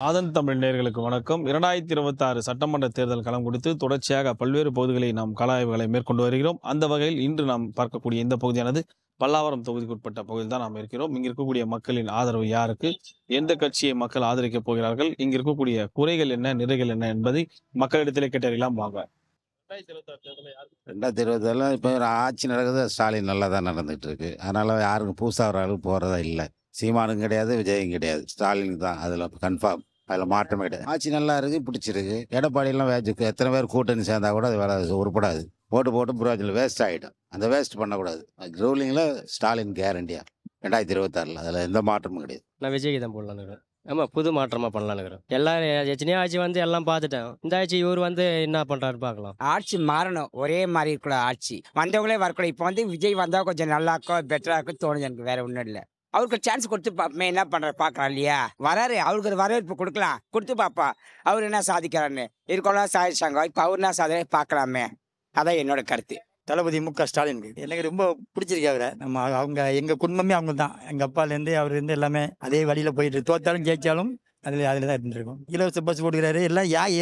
ஆதன் தமிழ் நேயர்களுக்கு வணக்கம். 2026 சட்டமன்ற தேர்தல் களம் குறித்து தொடர்ச்சியாக பல்வேறு பகுதிகளில் நாம் கள ஆய்வுகளை மேற்கொண்டு வருகிறோம். அந்த வகையில் இன்று நாம் பார்க்கக்கூடிய இந்த பகுதியானது பல்லாவரம் தொகுதிக்குட்பட்ட பகுதியில் தான் நாம் இருக்கிறோம். இங்கு இருக்கக்கூடிய மக்களின் ஆதரவு யாருக்கு, எந்த கட்சியை மக்கள் ஆதரிக்கப் போகிறார்கள், இங்கு இருக்கக்கூடிய குறைகள் என்ன, நிறைகள் என்ன என்பதை மக்களிடத்திலே கேட்டறியலாம் வாங்க. 2020 இப்போ ஒரு ஆட்சி நடக்குது. ஸ்டாலின் நல்லா தான் நடந்துகிட்டு இருக்கு. அதனால யாருக்கும் புதுசாக ஒரு ஆள் போகிறதா இல்லை. சீமானும் கிடையாது, விஜயும் கிடையாது. ஸ்டாலின் தான் அதில் கன்ஃபார்ம். அதில் மாற்றமே கிடையாது. ஆட்சி நல்லா இருக்கு, பிடிச்சிருக்கு. எடப்பாடியெல்லாம் எத்தனை பேர் கூட்டணி சேர்ந்தா கூட அது வேலை உருப்படாது. போட்டு போட்டு புரோஜனம் வேஸ்ட் ஆகிடும். அந்த வேஸ்ட் பண்ணக்கூடாது. ரூலிங்கில் ஸ்டாலின் கேரண்டியா 2026 அதில் எந்த மாற்றமும் கிடையாது. நான் விஜய்க்கு தான் போடலான்னு. ஆமாம், புது மாற்றமாக பண்ணலான்னு. எல்லாம் எத்தனையோ ஆட்சி வந்து எல்லாம் பார்த்துட்டேன். இந்த ஆட்சி இவர் வந்து என்ன பண்ணுறாரு பார்க்கலாம். ஆட்சி மாறணும், ஒரே மாதிரி இருக்கக்கூடாது. ஆட்சி வந்தவங்களே வரக்கூடாது. இப்போ வந்து விஜய் வந்தால் கொஞ்சம் நல்லா இருக்கும், பெட்டராக இருக்கும் தோணுது எனக்கு. வேற ஒன்றும் இல்லை. அவருக்கு சான்ஸ் கொடுத்து பார்ப்போமே, என்ன பண்ணுறாரு பார்க்கலாம் இல்லையா. வராரு, அவருக்கு ஒரு வரவேற்பு கொடுக்கலாம், கொடுத்து பார்ப்பா அவர் என்ன சாதிக்கிறாருன்னு. இருக்கவங்களாம் சாதிச்சாங்க, இப்போ அவர் என்ன சாதனை பார்க்கலாமே. அதான் என்னோட கருத்து. தளபதி மு.க.ஸ்டாலினுக்கு எனக்கு ரொம்ப பிடிச்சிருக்கு. அவரை அவங்க எங்கள் குடும்பமே அவங்க தான். எங்கள் அப்பாலேருந்து அவர் இருந்து எல்லாமே அதே வழியில் போயிட்டு தோத்தாலும் ஜெயிச்சாலும் அதில் தான் இருந்துருக்கும். இலவச பஸ் போட்டுக்கிறாரு.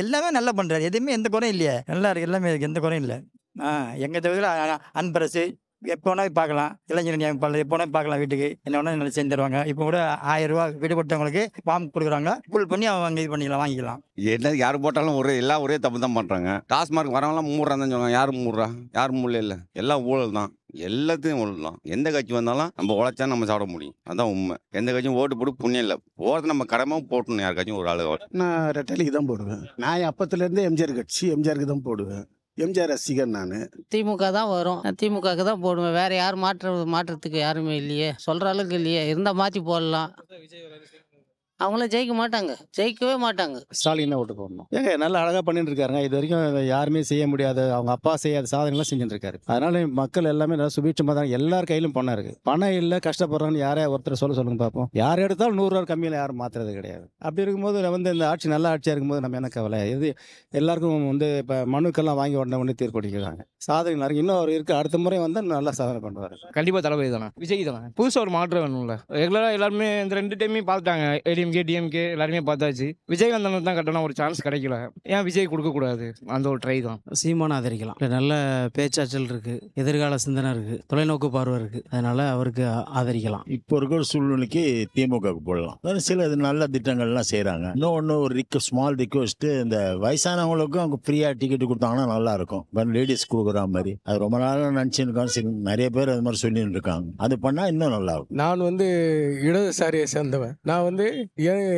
எல்லாமே நல்லா பண்ணுறாரு. எதுவுமே எந்த குறையும் இல்லையே. நல்லா இருக்கு, எல்லாமே இருக்கு, எந்த குறையும் இல்லை. எங்கள் தொகுதியில் அன்பரசு எப்போ வேணா பார்க்கலாம். இளைஞர் எப்போ வேணா பார்க்கலாம். வீட்டுக்கு என்ன வேணா நல்லா செஞ்சு தருவாங்க. இப்போ கூட 1000 ரூபா வீடு கொடுத்தவங்களுக்கு ஃபார்ம் கொடுக்குறாங்க. ஃபுல் பண்ணி அவங்க இது பண்ணிக்கலாம், வாங்கிக்கலாம். என்ன யார் போட்டாலும் எல்லாம் ஒரே தப்பு தான் பண்ணுறாங்க. டாஸ்மார்க் வரவங்களாம் மூடுறான்னு தான் சொல்லுவாங்க. யாரும் மூடுறா? யாரும் மூடல. இல்லை, எல்லாம் ஊழல் தான். எல்லாத்தையும் ஊழல் தான். எந்த கட்சி வந்தாலும் நம்ம உழைச்சா நம்ம சாப்பிட முடியும். அதான் உண்மை. எந்த கட்சியும் ஓட்டு போட்டு புண்ணியம் இல்லை. போகிறது நம்ம கடமை போட்டணும். யாருக்காச்சும் ஒரு ஆளு. நான் ரெட்டலிக்கு தான் போடுவேன். நான் அப்பத்துலேருந்து எம்ஜிஆர் கட்சி, எம்ஜிஆருக்கு தான் போடுவேன். எம்ஜிஆர் ரசிகர் நான். திமுக தான் வரும். திமுகவுக்கு தான் போடுவேன். வேற யாரும் மாற்றத்துக்கு யாருமே இல்லையே, சொல்ற அளவுக்கு இல்லையே. இருந்தா மாத்தி போடலாம். அவங்களும் ஜெயிக்க மாட்டாங்க, ஜெயிக்கவே மாட்டாங்க. ஸ்டாலின் தான் ஓட்டு போடணும். ஏங்க நல்லா அழகாக பண்ணிட்டு இருக்காருங்க. இது வரைக்கும் யாருமே செய்ய முடியாத, அவங்க அப்பா செய்யாத சாதனைலாம் செஞ்சுட்டு இருக்காரு. அதனால மக்கள் எல்லாமே நல்லா சுபீட்சமாக தான். எல்லார் கையிலும் பணம் இருக்கு. பணம் இல்லை, கஷ்டப்படுறான்னு யாரையா ஒருத்தர் சொல்லுங்க பார்ப்போம். யார் எடுத்தாலும் 100 ரூபா கம்மியில் யாரும் மாத்துறது கிடையாது. அப்படி இருக்கும்போது வந்து இந்த ஆட்சி நல்ல ஆட்சியாக இருக்கும்போது நம்ம என்ன கவலை. இது எல்லாருக்கும் வந்து இப்போ மனுக்கெல்லாம் வாங்கி உடனே தீர்ப்பளிக்கிறாங்க. சாதனை நிறைய இன்னும் அவர் இருக்கு. அடுத்த முறை வந்து நல்லா சாதனை பண்ணுவார். கண்டிப்பாக தளபதி தானே, விஜய் தானே. புதுசாக ஒரு மாற்றம் வேணும்ல. ரெகுலராக எல்லாருமே இந்த 2 டைமே பார்த்துட்டாங்க. ஏடிஎம்கே டிஎம்கே எல்லாருமே பார்த்தாச்சு. விஜயகாந்த் தான் கட்டணம் ஒரு சான்ஸ் கிடைக்கல. ஏன் விஜய் கொடுக்கக்கூடாது? அந்த ஒரு ட்ரை தான். சீமான ஆதரிக்கலாம். நல்ல பேச்சாற்றல் இருக்கு, எதிர்கால சிந்தனை இருக்கு, தொலைநோக்கு பார்வை இருக்கு. அதனால அவருக்கு ஆதரிக்கலாம். இப்போ இருக்கிற சூழ்நிலைக்கு திமுகவுக்கு போடலாம். சில நல்ல திட்டங்கள்லாம் செய்கிறாங்க. இன்னொன்று ஒரு ஸ்மால் ரிக்வெஸ்ட்டு, இந்த வயசானவங்களுக்கும் அவங்க ஃப்ரீயாக டிக்கெட் கொடுத்தாங்கன்னா நல்லா இருக்கும். லேடிஸ் கொடுக்குற மாதிரி அது ரொம்ப நாளாக நினச்சிருக்காங்க. நிறைய பேர் அது மாதிரி சொல்லிட்டு இருக்காங்க. அது பண்ணால் இன்னும் நல்லா இருக்கும். நான் வந்து இடதுசாரியை சேர்ந்தவன். நான் வந்து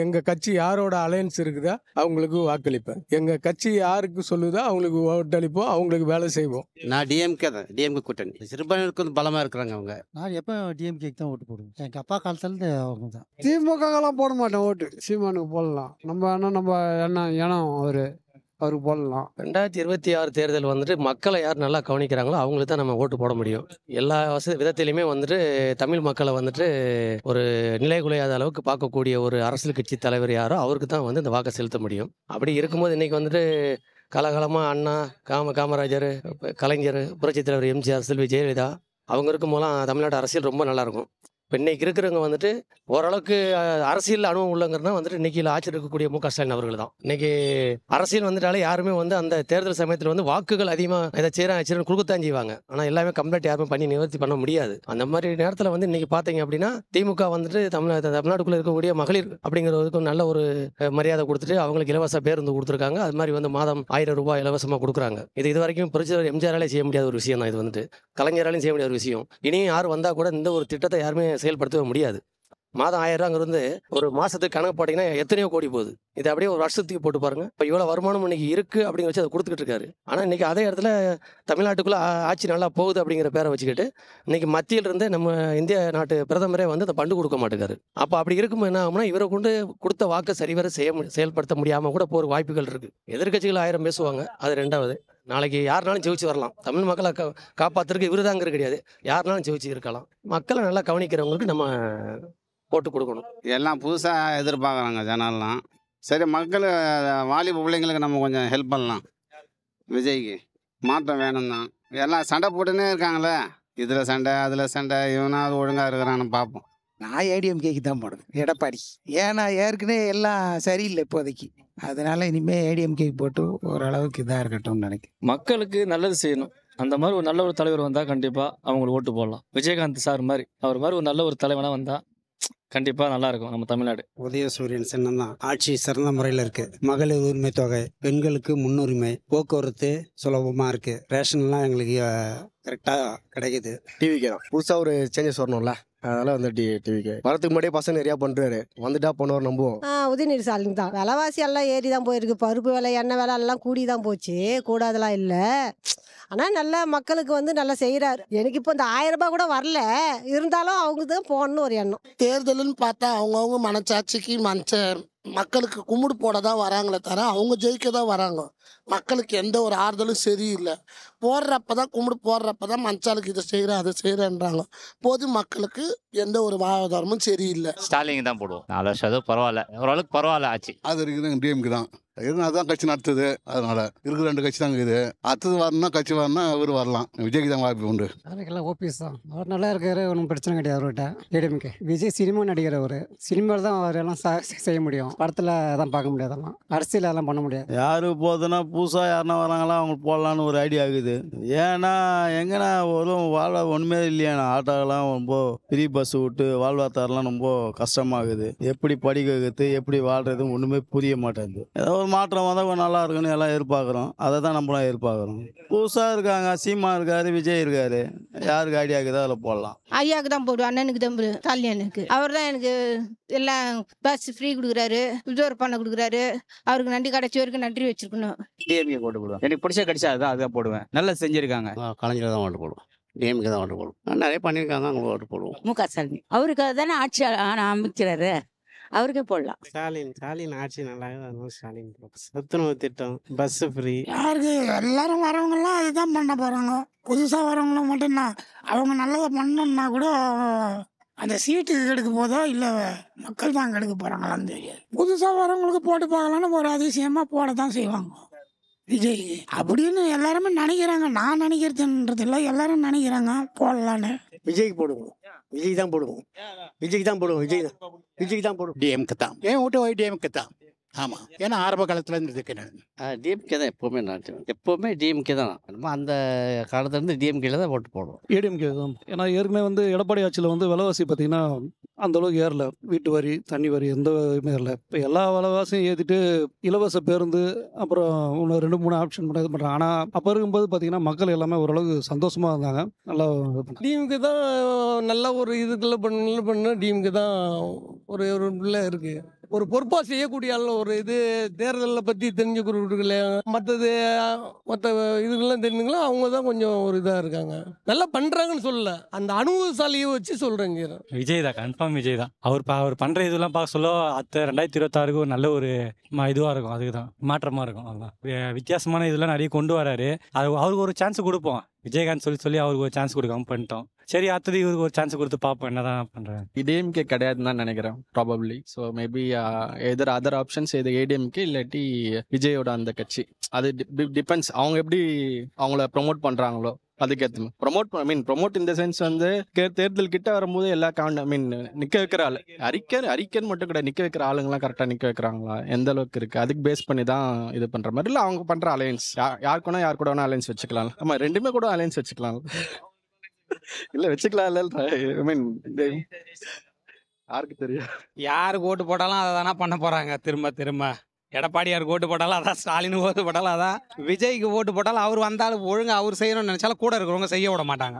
எங்க கட்சி யாரோட அலையன்ஸ் இருக்குதா அவங்களுக்கு வாக்களிப்பேன். எங்க கட்சி யாருக்கு சொல்லுதோ அவங்களுக்கு ஓட்டளிப்போம், அவங்களுக்கு வேலை செய்வோம். நான் டிஎம்கே தான். டிஎம்கே கூட்டணி சிறுபான்மையினருக்கு வந்து பலமா இருக்கிறாங்க. அவங்க நான் எப்போ டிஎம்கே தான் ஓட்டு போடுவேன். எங்கள் அப்பா காலத்துல அவங்க தான். திமுகலாம் போட மாட்டேன் ஓட்டு. சீமானுக்கு போடலாம். நம்ம எண்ணம் அவருக்கு போடலாம். 2026 தேர்தல் வந்துட்டு மக்களை யார் நல்லா கவனிக்கிறாங்களோ அவங்களுக்கு தான் நம்ம ஓட்டு போட முடியும். எல்லா விதத்திலையுமே வந்துட்டு தமிழ் மக்களை வந்துட்டு ஒரு நிலை குலையாத அளவுக்கு பார்க்கக்கூடிய ஒரு அரசியல் கட்சி தலைவர் யாரோ அவருக்கு தான் வந்து இந்த வாக்கை செலுத்த முடியும். அப்படி இருக்கும்போது இன்னைக்கு வந்துட்டு காலகாலமாக அண்ணா, காமராஜர், கலைஞர், புரட்சித் தலைவர் எம்ஜிஆர், செல்வி ஜெயலலிதா அவங்க இருக்கும் போதெல்லாம் தமிழ்நாடு அரசியல் ரொம்ப நல்லாயிருக்கும். இப்போ இன்னைக்கு இருக்கிறவங்க வந்துட்டு ஓரளவுக்கு அரசியல் அனுபவம் உள்ளங்கிறனா வந்துட்டு இன்னைக்கு ஆட்சி இருக்கக்கூடிய மு.க.ஸ்டாலின் அவர்கள் தான். இன்னைக்கு அரசியல் வந்துட்டாலே யாருமே வந்து அந்த தேர்தல் சமயத்தில் வந்து வாக்குகள் அதிகமாக இதை செய்கிறாங்க கொடுக்கத்தான் செய்வாங்க. ஆனால் எல்லாமே கம்ப்ளீட் யாருமே பண்ணி நிவர்த்தி பண்ண முடியாது. அந்த மாதிரி நேரத்தில் வந்து இன்னைக்கு பார்த்தீங்க அப்படின்னா திமுக வந்துட்டு தமிழ்நாட்டுக்குள்ளே இருக்கக்கூடிய மகளிர் அப்படிங்கிறதுக்கு நல்ல ஒரு மரியாதை கொடுத்துட்டு அவங்களுக்கு இலவச பேருந்து கொடுத்துருக்காங்க. அது மாதிரி வந்து மாதம் 1000 ரூபாய் இலவசமாக கொடுக்குறாங்க. இது வரைக்கும் புரட்சியாளர் எம்ஜிஆராலே செய்ய முடியாத ஒரு விஷயம் தான். இது வந்துட்டு கலைஞராலையும் செய்ய முடியாத ஒரு விஷயம். இனியும் யார் வந்தால் கூட இந்த ஒரு திட்டத்தை யாருமே செயல்படுத்தவே முடியாது. மாதம் 1000 ரூபாங்கிறது ஒரு மாதத்துக்கு கணக்கு போட்டிங்கன்னா எத்தனையோ கோடி போகுது. இது அப்படியே ஒரு வருஷத்துக்கு போட்டு பாருங்க. இப்போ இவ்வளோ வருமானம் இன்னைக்கு இருக்குது அப்படிங்கிற வச்சு அதை கொடுத்துக்கிட்டு இருக்காரு. ஆனால் இன்னைக்கு அதே இடத்துல தமிழ்நாட்டுக்குள்ளே ஆட்சி நல்லா போகுது அப்படிங்கிற பேரை வச்சுக்கிட்டு இன்னைக்கு மத்தியிலிருந்து நம்ம இந்திய நாட்டு பிரதமரே வந்து அதை பண்டு கொடுக்க மாட்டேங்காரு. அப்போ அப்படி இருக்கும்போது என்ன ஆகும்னா இவரை கொண்டு கொடுத்த வாக்கை சரிவர செயல்படுத்த முடியாமல் கூட போகிற வாய்ப்புகள் இருக்குது. எதிர்கட்சிகள் 1000 பேசுவாங்க, அது ரெண்டாவது. நாளைக்கு யாருனாலும் ஜெயிச்சு வரலாம். தமிழ் மக்களை காப்பாற்றுறதுக்கு இவருதாங்கிற கிடையாது, யாருனாலும் ஜெயிச்சு இருக்கலாம். மக்களை நல்லா கவனிக்கிறவங்களுக்கு நம்ம போட்டு கொடுக்கணும். எல்லாம் புதுசாக எதிர்பார்க்குறாங்க ஜனம்லாம். சரி, மக்கள் வாலிப பிள்ளைங்களுக்கு நம்ம கொஞ்சம் ஹெல்ப் பண்ணலாம். விஜய்க்கு மாற்றம் வேணும் தான். எல்லாம் சண்டை போட்டுன்னே இருக்காங்களே. இதில் சண்டை அதில் சண்டை. இவனாவது ஒழுங்காக இருக்கிறான்னு பார்ப்போம். நான் ஏடிஎம்கேக்கு தான் போடுவேன், எடப்பாடி. ஏன்னா ஏற்கனவே எல்லாம் சரியில்லை இப்போதைக்கு. அதனால இனிமேல் ஏடிஎம்கேக்கு போட்டு ஓரளவுக்கு இதாக இருக்கட்டும்னு நினைக்கிறேன். மக்களுக்கு நல்லது செய்யணும். அந்த மாதிரி ஒரு நல்ல ஒரு தலைவர் வந்தால் கண்டிப்பாக அவங்களுக்கு ஓட்டு போடலாம். விஜயகாந்த் சார் மாதிரி அவர் மாதிரி ஒரு நல்ல ஒரு தலைவனாக வந்தால் கண்டிப்பாக நல்லா இருக்கும் நம்ம தமிழ்நாடு. உதயசூரியன் சின்னம் தான். ஆட்சி சிறந்த முறையில் இருக்கு. மகளிர் உரிமை தொகை, பெண்களுக்கு முன்னுரிமை, போக்குவரத்து சுலபமாக இருக்கு, ரேஷன்லாம் எங்களுக்கு கரெக்டாக கிடைக்குது. டிவிக்கு தான் புதுசாக ஒரு சேஞ்சஸ் வரணும்ல, அதனால வந்து டிவிக்கு வரதுக்கு முன்னாடியே பசங்க நிறையா பண்ணுறாரு, வந்துட்டா பண்ணுவார் நம்புவோம். உதயநிதி ஸ்டாலின் தான். விலைவாசி எல்லாம் ஏறி தான் போயிருக்கு. பருப்பு விலை, எண்ணெய் விலை எல்லாம் கூடி தான் போச்சு, கூடாதெல்லாம் இல்லை. ஆனால் நல்லா மக்களுக்கு வந்து நல்லா செய்கிறாரு. எனக்கு இப்போ இந்த 1000 ரூபாய் கூட வரல, இருந்தாலும் அவங்க தான் போகணும்னு ஒரு எண்ணம். தேர்தல்னு பார்த்தா அவங்கவுங்க மனச்சாட்சிக்கு மக்களுக்கு கும்பிடு போட தான் வராங்களே தவிர அவங்க ஜெயிக்க தான் வராங்க. மக்களுக்கு எந்த ஒரு ஆறுதலும் சரியில்லை. போடுறப்பதான் கும்பிடு போடுறப்பதான் மனுஷாளுக்கு இதை செய்கிறேன் அதை செய்கிறேன்றாங்க. பொது மக்களுக்கு எந்த ஒரு வாழ்வாதாரமும் சரியில்லை. ஸ்டாலின் தான் போடுவோம். 4 வருஷம் பரவாயில்ல, ஓரளவுக்கு பரவாயில்ல ஆச்சு. அது இருக்குது டிஎம்கே தான் இருக்கு, அதுதான் கட்சி நடத்துது. அதனால இருக்கிற 2 கட்சி தான் இருக்குது. அடுத்தது வரணும்னா கட்சி வரணும்னா அவர் வரலாம். விஜய்க்கு தான் வாய்ப்பு உண்டு. அதுக்கெல்லாம் ஓபிஎஸ் தான். அவர் நல்லா இருக்காரு, ஒன்றும் பிரச்சனை கிடையாது அவர்கிட்ட. ஏடிஎம்கே விஜய் சினிமா நடிகர். அவர் சினிமாவில் தான் அவர் எல்லாம் செய்ய முடியும், படத்தில் தான் பார்க்க முடியாதெல்லாம், அரசியல் எல்லாம் பண்ண முடியாது. யாரு போகுதுன்னா புதுசாக யாருன்னா வராங்களா அவங்களுக்கு போடலான்னு ஒரு ஐடியா இருக்குது. ஏன்னா எங்கன்னா ஒரு வாழ்வா ஒன்றுமே இல்லையாண்ணா. ஆட்டோலாம் ரொம்ப ஃப்ரீ பஸ் விட்டு வாழ்வாதாரம்லாம் ரொம்ப கஷ்டமாகுது. எப்படி படிக்க வைக்கிறது, எப்படி வாழ்றது ஒன்றுமே புரிய மாட்டேங்குது. ஏதோ ஒரு மாற்றம் வந்தால் கொஞ்சம் நல்லா இருக்குன்னு எல்லாம் எதிர்பார்க்குறோம். அதை தான் நம்மளும் எதிர்பார்க்குறோம். புதுசாக இருக்காங்க, சீமா இருக்காரு, விஜய் இருக்காரு, யாருக்கு ஐடியா இருக்குதோ அதில் போடலாம். ஐயாவுக்கு தான் போடுவேன், அண்ணனுக்கு தான் போடுவேன், கல்யாணுக்கு. அவர் தான் எனக்கு எல்லாம் பஸ் ஃப்ரீ கொடுக்குறாரு, ரிசர்வ் பண்ண கொடுக்குறாரு. அவருக்கு நன்றி, கடைசி வரைக்கும் நன்றி வச்சிருக்கணும். டிஎம்கே ஓட்டு போடுவேன். எனக்கு பிடிச்ச கட்சி அதுதான் போடுவேன். நல்லா செஞ்சிருக்காங்க. கலைஞர் தான் ஓட்டு போடுவோம். டிஎம்கே தான் ஓட்டு போடுவோம். நிறைய பண்ணியிருக்காங்க, அவங்களுக்கு ஓட்டு போடுவோம். முக ஸ்டாலின் அவருக்கு தானே ஆட்சி அமைக்கிறாரு, அவருக்கே போடலாம். ஸ்டாலின் ஆட்சி நல்லா அதனால ஸ்டாலின். சத்துணவு திட்டம், பஸ் ஃப்ரீ. யாருக்கு எல்லாரும் வரவங்கெல்லாம் அதுதான் பண்ண போகிறாங்க. புதுசாக வரவங்களும் மட்டும்தான். அவங்க நல்லதை பண்ணணும்னா கூட அந்த சீட்டுக்கு கெடுக்க போதோ இல்லை மக்கள் தான் கெடுக்க போகிறாங்களான்னு தெரியாது. புதுசாக வரவங்களுக்கு போட்டு பார்க்கலான்னு ஒரு அதிசயமாக போட தான் செய்வாங்க விஜய் அப்படின்னு எல்லாருமே நினைக்கிறாங்க. நான் நினைக்கிறதுன்றது இல்லை, எல்லாரும் நினைக்கிறாங்க போடலான்னு. விஜய்க்கு போடுவோம். விஜய் தான் போடுவோம். விஜய்க்கு தான் போடுவோம். விஜய்க்கு தான் போடுவோம். டிஎம்கே தான். ஏன் ஓட்டு டிஎம்கே தான். ஆமாம், ஏன்னா ஆரம்ப காலத்தில் இருந்து இருக்கேன். டிஎம்கே தான் எப்போவுமே நான் எப்போவுமே டிஎம்கே தான். நம்ம அந்த காலத்துலேருந்து டிஎம்கேல தான் ஓட்டு போடுவோம். ஏடிஎம்கே தான். ஏன்னா ஏற்கனவே வந்து எடப்பாடி ஆட்சியில் வந்து விலைவாசி பார்த்தீங்கன்னா அந்தளவுக்கு ஏறல. வீட்டு வரி, தண்ணி வரி எந்த இதுவுமே ஏறல. இப்போ எல்லா விலைவாசியும் ஏற்றிட்டு இலவச பேருந்து அப்புறம் இன்னும் 2-3 ஆப்ஷன் பண்ண இது பண்ணுறாங்க. ஆனால் அப்போ இருக்கும்போது பார்த்தீங்கன்னா மக்கள் எல்லாமே ஓரளவுக்கு சந்தோஷமாக இருந்தாங்க. நல்லா டிஎம்கே தான் நல்ல ஒரு இதுக்குள்ள பண்ண டிஎம்கே தான் ஒரு பிள்ளை இருக்கு. ஒரு பொறுப்பாக செய்யக்கூடிய ஒரு இது தேர்தலில் பற்றி தெரிஞ்சுக்கிறவர்கள மற்றது மற்ற இதுக்கெல்லாம் தெரிஞ்சுங்களா அவங்க தான் கொஞ்சம் ஒரு இதாக இருக்காங்க. நல்லா பண்ணுறாங்கன்னு சொல்லல, அந்த அனுபவசாலியை வச்சு சொல்கிறேங்க. விஜய் தான், கன்ஃபார்ம் விஜய் தான். அவர் பண்ணுற இதெல்லாம் பார்க்க சொல்ல 2026 ஒரு நல்ல ஒரு இதுவாக இருக்கும். அதுக்கு தான் மாற்றமாக இருக்கும். அதுதான் வித்தியாசமான இதெல்லாம் நிறைய கொண்டு வராரு. அவருக்கு ஒரு சான்ஸ் கொடுப்போம். விஜயகாந்த் சொல்லி அவருக்கு ஒரு சான்ஸ் கொடுக்காம பண்ணிட்டோம். சரி, அடுத்தது இவருக்கு ஒரு சான்ஸ் கொடுத்து பார்ப்போம் என்னதான் பண்றேன். டிஎம்கே கிடையாதுன்னு தான் நினைக்கிறேன் ப்ராபப்ளி. ஸோ மேபி எதர் அதர் ஆப்ஷன்ஸ் இது ஏடிஎம்கே இல்லாட்டி விஜயோட அந்த கட்சி. அது டிபெண்ட்ஸ் அவங்க எப்படி அவங்கள ப்ரொமோட் பண்றாங்களோ அதுக்கேற்ற ப்ரொமோட் இந்த சென்ஸ் வந்து தேர்தல் கிட்ட வரும்போது எல்லா நிக்க வைக்கிற ஆளு அறிக்கைன்னு மட்டும் கிடையாது, நிக்க வைக்கிற ஆளுங்கெல்லாம் கரெக்டாக நிக்க வைக்கிறாங்களா, எந்த அளவுக்கு இருக்கு, அதுக்கு பேஸ் பண்ணி தான் இது பண்ற மாதிரி. இல்லை அவங்க பண்ற அலையன்ஸ் யார் கூட வேணா அலையன்ஸ் வச்சுக்கலாம். ஆமா, ரெண்டுமே கூட அலையன்ஸ் வச்சுக்கலாம். இல்ல வச்சுக்கலாம். இல்ல யாருக்கு தெரியும், யாருக்கு ஓட்டு போட்டாலும் அதை தானே பண்ண போறாங்க. திரும்ப எடப்பாடியாருக்கு ஓட்டு போட்டாலும் அதான், ஸ்டாலினுக்கு ஓட்டு போட்டாலும் அதான், விஜய்க்கு ஓட்டு போட்டாலும் அவர் வந்தாலும் ஒழுங்கு அவர் செய்யணும்னு நினைச்சாலும் கூட இருக்கிறவங்க செய்ய விட மாட்டாங்க.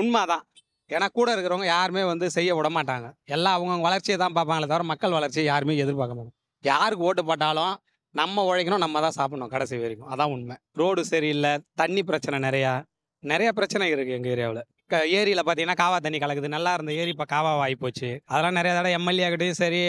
உண்மைதான். ஏன்னா கூட இருக்கிறவங்க யாருமே வந்து செய்ய விட மாட்டாங்க. எல்லாம் அவங்கவுங்க வளர்ச்சியை தான் பார்ப்பாங்களே தவிர மக்கள் வளர்ச்சியை யாருமே எதிர்பார்க்க மாட்டாங்க. யாருக்கு ஓட்டு போட்டாலும் நம்ம உழைக்கணும், நம்ம தான் சாப்பிடணும் கடைசி வரைக்கும். அதான் உண்மை. ரோடு சரியில்லை, தண்ணி பிரச்சனை நிறைய பிரச்சனை இருக்குது எங்கள் ஏரியாவில். ஏரியில் பார்த்தீங்கன்னா காவா தண்ணி கலக்குது. நல்லா இருந்த ஏரி இப்போ காவாக ஆகி போச்சு. அதெல்லாம் நிறைய தடவை எம்எல்ஏ கிட்டையும் சரி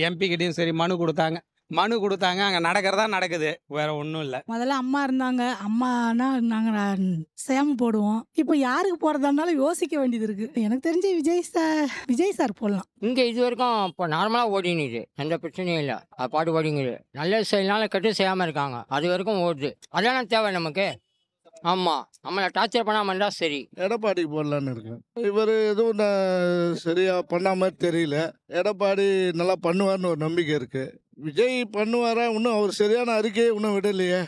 எம்பி கிட்டையும் சரி மனு கொடுத்தாங்க. அங்கே நடக்கிறதா நடக்குது, வேற ஒன்றும் இல்லை. முதல்ல அம்மா இருந்தாங்க. அம்மானா நாங்கள் சேம போடுவோம். இப்போ யாருக்கு போடுறதா இருந்தாலும் யோசிக்க வேண்டியது இருக்கு. எனக்கு தெரிஞ்சு விஜய் சார் போடலாம். இங்கே இது வரைக்கும் இப்போ நார்மலாக ஓடினுது, எந்த பிரச்சனையும் இல்லை. அது பாட்டு ஓடிங்குது. நல்லது செய்யலாம், கெட்டு செய்யாமல் இருக்காங்க. அது வரைக்கும் ஓடுது. அதெல்லாம் தேவை நமக்கு. ஆமாம் நம்மளை டார்ச்சர் பண்ணாமல் இருந்தால் சரி. எடப்பாடிக்கு போடலான்னு இருக்கேன். இவர் எதுவும் சரியா பண்ண மாதிரி தெரியல. எடப்பாடி நல்லா பண்ணுவார்னு ஒரு நம்பிக்கை இருக்கு. விஜய் பண்ணுவாரா? இன்னும் அவர் சரியான அறிக்கையை இன்னும் விடலையே,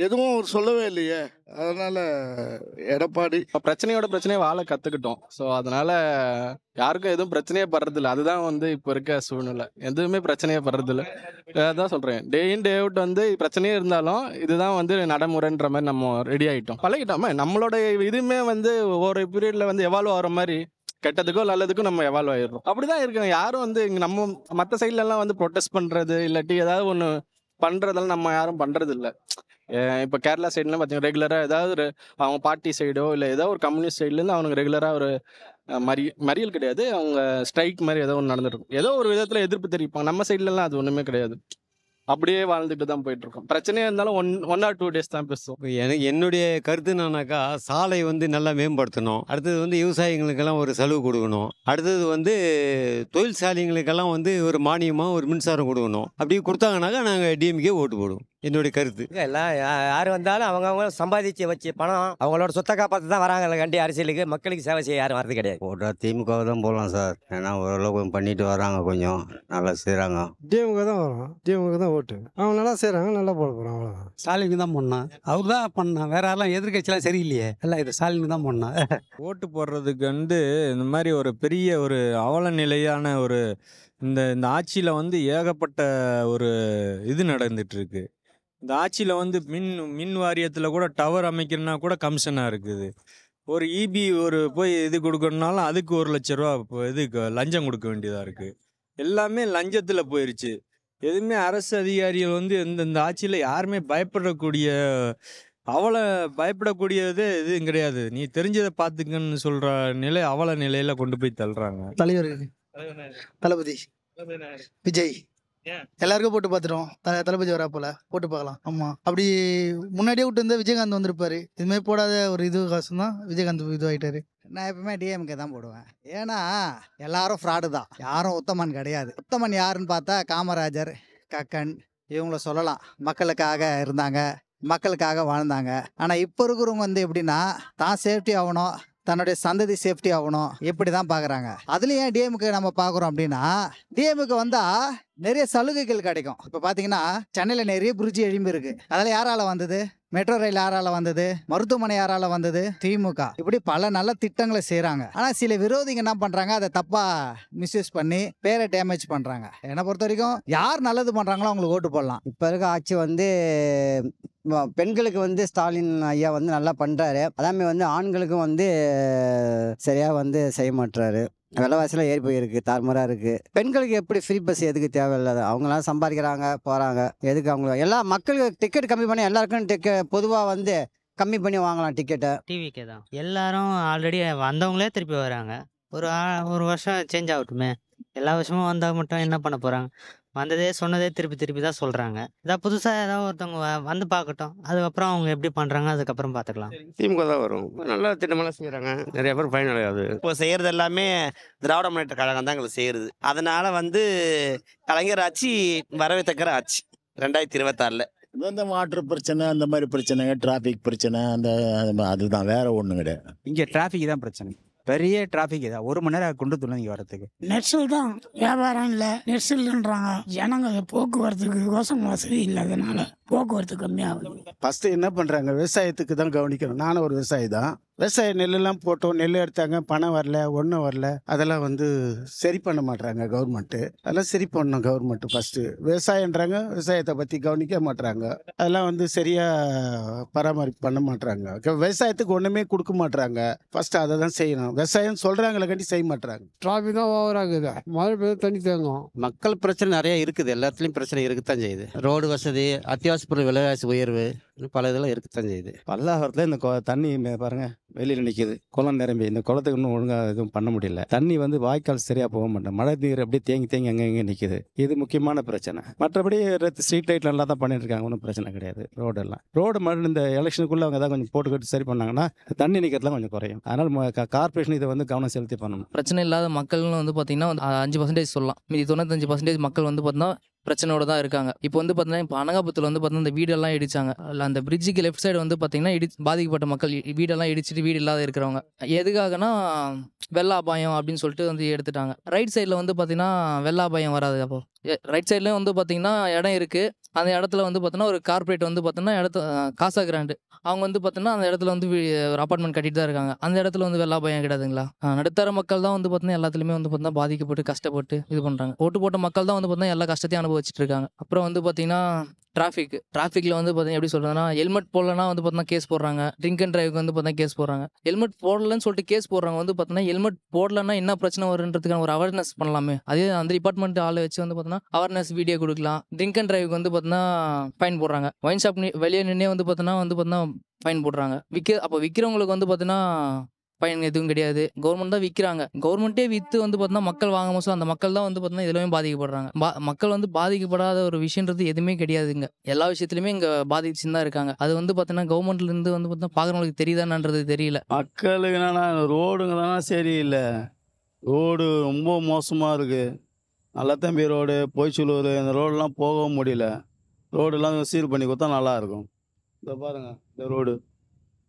எதுவும் அவர் சொல்லவே இல்லையே. அதனால எடப்பாடி. இப்போ பிரச்சனையோட பிரச்சனையை வாழ கற்றுக்கிட்டோம். ஸோ அதனால யாருக்கும் எதுவும் பிரச்சனையே படுறதில்ல. அதுதான் வந்து இப்போ இருக்க சூழ்நிலை. எதுவுமே பிரச்சனையே படுறதில்ல. அதான் சொல்கிறேன், டே இன் டே அவுட் வந்து பிரச்சனையே இருந்தாலும் இதுதான் வந்து நடைமுறைன்ற மாதிரி நம்ம ரெடி ஆகிட்டோம், பழகிட்டோம். நம்மளோட இதுவுமே வந்து ஒரு பீரியடில் வந்து எவால்வ் ஆகிற மாதிரி கெட்டதுக்கோ நல்லதுக்கும் நம்ம எவால்வ் ஆகிடுறோம். அப்படி தான் இருக்காங்க. யாரும் வந்து இங்கே நம்ம மற்ற சைட்லலாம் வந்து ப்ரொட்டஸ்ட் பண்ணுறது இல்லாட்டி ஏதாவது ஒன்று பண்ணுறதெல்லாம் நம்ம யாரும் பண்ணுறது இல்லை. இப்போ கேரளா சைட்லாம் பார்த்தீங்கன்னா ரெகுலராக ஏதாவது அவங்க பார்ட்டி சைடோ இல்லை ஏதோ ஒரு கம்யூனிஸ்ட் சைட்லேருந்து அவனுக்கு ரெகுலராக ஒரு மறியல் கிடையாது, அவங்க ஸ்ட்ரைக் மாதிரி ஏதோ ஒன்று நடந்துருக்கும். ஏதோ ஒரு விதத்தில் எதிர்ப்பு தெரிவிப்பாங்க. நம்ம சைட்லலாம் அது ஒன்றுமே கிடையாது. அப்படியே வாழ்ந்துட்டு தான் போயிட்டு இருக்கோம். பிரச்சனையாக இருந்தாலும் ஒன் ஆர் 2 days தான் பேசுவோம். என்னுடைய கருத்து என்னன்னாக்கா, சாலை வந்து நல்லா மேம்படுத்தணும். அடுத்தது வந்து விவசாயிகளுக்கெல்லாம் ஒரு சலுகை கொடுக்கணும். அடுத்தது வந்து தொழிற்சாலைகளுக்கெல்லாம் வந்து ஒரு மானியமாக ஒரு மின்சாரம் கொடுக்கணும். அப்படி கொடுத்தாங்கனாக்கா நாங்கள் டிஎம்கே ஓட்டு போடுவோம். என்னுடைய கருத்து. எல்லாம் யார் வந்தாலும் அவங்க சம்பாதிச்சு வச்சு பணம் அவங்களோட சொத்தை காப்பாற்ற தான் வராங்க. கண்டி அரசியலுக்கு மக்களுக்கு சேவை செய்ய யாரும் வரது கிடையாது. போட்டா திமுக தான் போடலாம் சார். ஏன்னா ஓரளவு கொஞ்சம் பண்ணிட்டு வராங்க, கொஞ்சம் நல்லா செய்கிறாங்க. டிஎம்கே தான் வரும், டிஎம்கே தான் ஓட்டு. அவங்க நல்லா செய்கிறாங்க, நல்லா போட போகிறோம். அவ்வளோதான். ஸ்டாலினுக்கு தான் பண்ணான், அவர் தான் பண்ணான். வேற யாரெல்லாம் எதிர்கட்சியெல்லாம் சரியில்லையே, எல்லாம் இது ஸ்டாலினுக்கு தான் பண்ணான். ஓட்டு போடுறதுக்கு வந்து இந்த மாதிரி ஒரு பெரிய ஒரு அவல நிலையான ஒரு இந்த ஆட்சியில் வந்து ஏகப்பட்ட ஒரு இது நடந்துட்டு இருக்கு. இந்த ஆட்சியில் வந்து மின் வாரியத்தில் கூட டவர் அமைக்கணும்னா கூட கமிஷனாக இருக்குது. ஒரு இபி ஒரு போய் இது கொடுக்கணுனாலும் அதுக்கு 1,00,000 ரூபா இதுக்கு லஞ்சம் கொடுக்க வேண்டியதாக இருக்குது. எல்லாமே லஞ்சத்தில் போயிடுச்சு. எதுவுமே அரசு அதிகாரிகள் வந்து இந்த ஆட்சியில் யாருமே பயப்படக்கூடியது இதுவும் கிடையாது. நீ தெரிஞ்சதை பார்த்துக்கன்னு சொல்கிற நிலை அவல நிலையில் கொண்டு போய் தள்ளுறாங்க. தலைவர் தளபதி விஜய் எல்லாருக்கும் போட்டு பார்த்துட்டோம். தளபதி வரா போல போட்டு பார்க்கலாம். ஆமாம், அப்படி முன்னாடியே விட்டு இருந்தால் விஜயகாந்த் வந்திருப்பாரு. இதுமாதிரி போடாத ஒரு இது காசு தான் விஜயகாந்த் இதுவாகிட்டாரு. நான் எப்பவுமே டிஎம்கே தான் போடுவேன். ஏன்னா எல்லாரும் ஃப்ராடு தான், யாரும் உத்தமன் கிடையாது. உத்தமன் யாருன்னு பார்த்தா காமராஜர், கக்கன் இவங்கள சொல்லலாம். மக்களுக்காக இருந்தாங்க, மக்களுக்காக வாழ்ந்தாங்க. ஆனால் இப்போ இருக்கிறவங்க வந்து எப்படின்னா தான் சேஃப்டி ஆகணும், தன்னுடைய சந்ததி சேஃப்டி ஆகணும், இப்படி தான் பார்க்குறாங்க. அதுலேயும் ஏன் டிஎம்கே நம்ம பார்க்குறோம் அப்படின்னா, டிஎம்கே வந்தால் நிறைய சலுகைகள் கிடைக்கும். இப்போ பார்த்தீங்கன்னா சென்னையில் நிறைய பிரிட்ஜ் எழும்பி இருக்கு. அதில் யாரால வந்தது? மெட்ரோ ரயில் யாரால வந்தது? மருத்துவமனை யாரால வந்தது? திமுக. இப்படி பல நல்ல திட்டங்களை செய்கிறாங்க. ஆனால் சில விரோதிங்க என்ன பண்ணுறாங்க, அதை தப்பாக மிஸ்யூஸ் பண்ணி பேரை டேமேஜ் பண்ணுறாங்க. என்னை பொறுத்த வரைக்கும் யார் நல்லது பண்ணுறாங்களோ அவங்களுக்கு ஓட்டு போடலாம். இப்போ இருக்க ஆட்சி வந்து பெண்களுக்கு வந்து ஸ்டாலின் ஐயா வந்து நல்லா பண்ணுறாரு. அதாமே வந்து ஆண்களுக்கும் வந்து சரியாக வந்து செய்ய மாட்டுறாரு. விலைவாசிலாம் ஏறி போயிருக்கு, தாறுமாறாக இருக்குது. பெண்களுக்கு எப்படி ஃப்ரீ பஸ் எதுக்கு தேவையில்லாத? அவங்களாம் சம்பாதிக்கிறாங்க, போகிறாங்க. எதுக்கு அவங்க எல்லா மக்களுக்கு டிக்கெட் கம்மி பண்ணி எல்லாருக்கும் பொதுவாக வந்து கம்மி பண்ணி வாங்கலாம் டிக்கெட்டை. டிவிக்கே தான் எல்லாரும் ஆல்ரெடி வந்தவங்களே திருப்பி வராங்க. ஒரு வருஷம் சேஞ்ச் ஆகட்டுமே. எல்லா வருஷமும் வந்தால் மட்டும் என்ன பண்ண போகிறாங்க? வந்ததே சொன்னதே திருப்பி தான் சொல்கிறாங்க. இதான் புதுசாக ஏதாவது ஒருத்தவங்க வந்து பார்க்கட்டும், அதுக்கப்புறம் அவங்க எப்படி பண்ணுறாங்க அதுக்கப்புறம் பார்த்துக்கலாம். திமுக தான் வரும். நல்லா திட்டமெல்லாம் செய்கிறாங்க, நிறைய பேர் பயனடையாது. இப்போ செய்கிறது எல்லாமே திராவிட முன்னேற்ற கழகம் தான் எங்களுக்கு செய்கிறது. அதனால வந்து கலைஞர் ஆட்சி வரவேற்கிற ஆட்சி 2026. இந்த வாட்டர் பிரச்சனை, அந்த மாதிரி பிரச்சனைங்க, டிராஃபிக் பிரச்சனை, அதுதான், வேற ஒன்றும் கிடையாது. இங்கே டிராஃபிக் தான் பிரச்சனை, பெரிய டிராஃபிக் தான். 1 மணி நேரம் கொண்டு இங்கே வரதுக்கு. நெரிசல் தான், வியாபாரம் இல்லை, நெரிசல்ன்றாங்க. ஜனங்க போக்குவரத்துக்கு கோசம் வசதி இல்லாதனால போக்குவரத்து கம்மியாகுது. ஃபஸ்ட்டு என்ன பண்ணுறாங்க, விவசாயத்துக்கு தான் கவனிக்கணும். நானும் ஒரு விவசாயி தான். விவசாய நெல்லெல்லாம் போட்டோம், நெல் எடுத்தாங்க, பணம் வரல, ஒன்றும் வரல. அதெல்லாம் வந்து சரி பண்ண மாட்றாங்க கவர்மெண்ட்டு. அதெல்லாம் சரி பண்ணணும் கவர்மெண்ட்டு. ஃபஸ்ட்டு விவசாயன்றாங்க, விவசாயத்தை பற்றி கவனிக்க மாட்றாங்க. அதெல்லாம் வந்து சரியாக பராமரிப்பு பண்ண மாட்றாங்க. விவசாயத்துக்கு ஒன்றுமே கொடுக்க மாட்றாங்க. ஃபஸ்ட்டு அதை தான் செய்யணும். விவசாயம் சொல்கிறாங்களே கண்டி செய்ய மாட்றாங்க. டிராஃபிக் தான் ஓவராகுது, மழை பெய்ய தண்ணி தேங்கும். மக்கள் பிரச்சனை நிறைய இருக்குது, எல்லாத்துலேயும் பிரச்சனை இருக்குத்தான் செய்யுது. ரோடு வசதி, அத்தியாவசிய பொருள் விலைவாசி உயர்வு, பல இதெல்லாம் இருக்குத்தான் செய்யுது. பல்லாவரத்தில் இந்த தண்ணி பாருங்க வெளியில் நிற்கிது, குளம் நிரம்பி. இந்த குளத்துக்கு இன்னும் ஒழுங்காக எதுவும் பண்ண முடியல. தண்ணி வந்து வாய்க்கால் சரியாக போக மாட்டேன், மழை நீர் அப்படியே தேங்கி அங்கே நிற்கிது. இது முக்கியமான பிரச்சனை. மற்றபடி ஸ்ட்ரீட் லைட் நல்லா தான் பண்ணிட்டு இருக்காங்க, ஒன்றும் பிரச்சனை கிடையாது. ரோடு மழை இந்த எலெக்ஷனுக்குள்ளே அவங்க தான் கொஞ்சம் போட்டுக்கிட்டு சரி பண்ணாங்கன்னா தண்ணி நிற்கிறதுலாம் கொஞ்சம் குறையும். அதனால் கார்பரேஷன் இதை வந்து கவனம் செலுத்தி பண்ணணும். பிரச்சனை இல்லாத மக்கள்னு வந்து பார்த்தீங்கன்னா 5% சொல்லலாம். மீதி 95% மக்கள் வந்து பார்த்தீங்கன்னா பிரச்சனையோட தான் இருக்காங்க. இப்போ வந்து பார்த்தீங்கன்னா, இப்போ அனகாபுரத்தில் வந்து பார்த்தீங்கன்னா, இந்த வீடெல்லாம் இடிச்சாங்க. அதில் அந்த பிரிட்ஜுக்கு லெஃப்ட் சைடு வந்து பார்த்தீங்கன்னா, பாதிக்கப்பட்ட மக்கள் வீடெல்லாம் இடிச்சிட்டு வீடு இல்லாத இருக்கிறவங்க. எதுக்காகனா வெள்ள அபாயம் அப்படின்னு சொல்லிட்டு வந்து எடுத்துட்டாங்க. ரைட் சைடில் வந்து பார்த்தீங்கன்னா, வெள்ள அபாயம் வராது. அப்போ ரைட் சைட்லேயும் வந்து பார்த்தீங்கன்னா இடம் இருக்குது. அந்த இடத்துல வந்து பார்த்தீங்கன்னா ஒரு கார்ப்பரேட் வந்து பார்த்தீங்கன்னா காசா கிராண்டு அவங்க வந்து பார்த்தீங்கன்னா அந்த இடத்துல வந்து ஒரு அப்பார்ட்மெண்ட் கட்டிட்டு தான் இருக்காங்க. அந்த இடத்துல வந்து வெள்ள பயம் கிடையாதுங்களா? நடுத்தர மக்கள் தான் வந்து பார்த்தீங்கன்னா எல்லாத்துலேயுமே வந்து பார்த்தீங்கன்னா பாதிக்கப்பட்டு கஷ்டப்பட்டு இது பண்ணுறாங்க. ஓட்டு போட்ட மக்கள் தான் வந்து பார்த்தீங்கன்னா எல்லா கஷ்டத்தையும் அனுபவிச்சுட்டு இருக்காங்க. அப்புறம் வந்து பார்த்தீங்கன்னா டிராஃபிக்கில் வந்து பார்த்தீங்கன்னா எப்படி சொல்கிறதுனா, ஹெல்மெட் போடலன்னா வந்து பார்த்தீங்கன்னா கேஸ் போடுறாங்க. ட்ரிங்க் அண்ட் டிரைவுக்கு வந்து பார்த்தீங்கன்னா கேஸ் போடுறாங்க. ஹெல்மெட் போடலன்னு சொல்லிட்டு கேஸ் போடுறாங்க. வந்து பார்த்தீங்கன்னா ஹெல்மெட் போடலன்னா என்ன பிரச்சனை வருன்றதுக்கான ஒரு அவேர்னஸ் பண்ணலாமே. அதே அந்த டிபார்ட்மெண்ட் ஆளை வச்சு வந்து பார்த்தீங்கன்னா அவேர்னஸ் வீடியோ கொடுக்கலாம். ட்ரிங்க் அண்ட் டிரைவுக்கு வந்து பார்த்தீங்கன்னா ஃபைன் போடுறாங்க. ஒயின் ஷாப் வெளியே நின்னே வந்து பார்த்தீங்கன்னா ஃபைன் போடுறாங்க. அப்போ விற்கிறவங்களுக்கு வந்து பார்த்தீங்கன்னா பயன் எதுவும் கிடையாது. கவர்மெண்ட் தான் விற்கிறாங்க. கவர்மெண்ட்டே விற்று வந்து பார்த்தீங்கன்னா மக்கள் வாங்க மோசம் அந்த மக்கள் தான் வந்து பார்த்தீங்கன்னா இதுலையும் பாதிக்கப்படுறாங்க. மக்கள் வந்து பாதிக்கப்படாத ஒரு விஷயன்றது எதுவுமே கிடையாதுங்க. எல்லா விஷயத்துலையுமே இங்கே பாதிச்சுன்னு தான் இருக்காங்க. அது வந்து பார்த்தீங்கன்னா கவர்மெண்ட்லேருந்து வந்து பார்த்தீங்கன்னா பார்க்குறவங்களுக்கு தெரியுதான்றது தெரியல. மக்களுக்கு என்னன்னா ரோடுங்க தானே சரியில்லை. ரோடு ரொம்ப மோசமாக இருக்குது. நல்லத்தம்பி ரோடு, பொய்ச்சலூர் இந்த ரோடெலாம் போகவும் முடியல. ரோடெல்லாம் சீர் பண்ணி கொடுத்தா நல்லாயிருக்கும். இந்த பாருங்கள்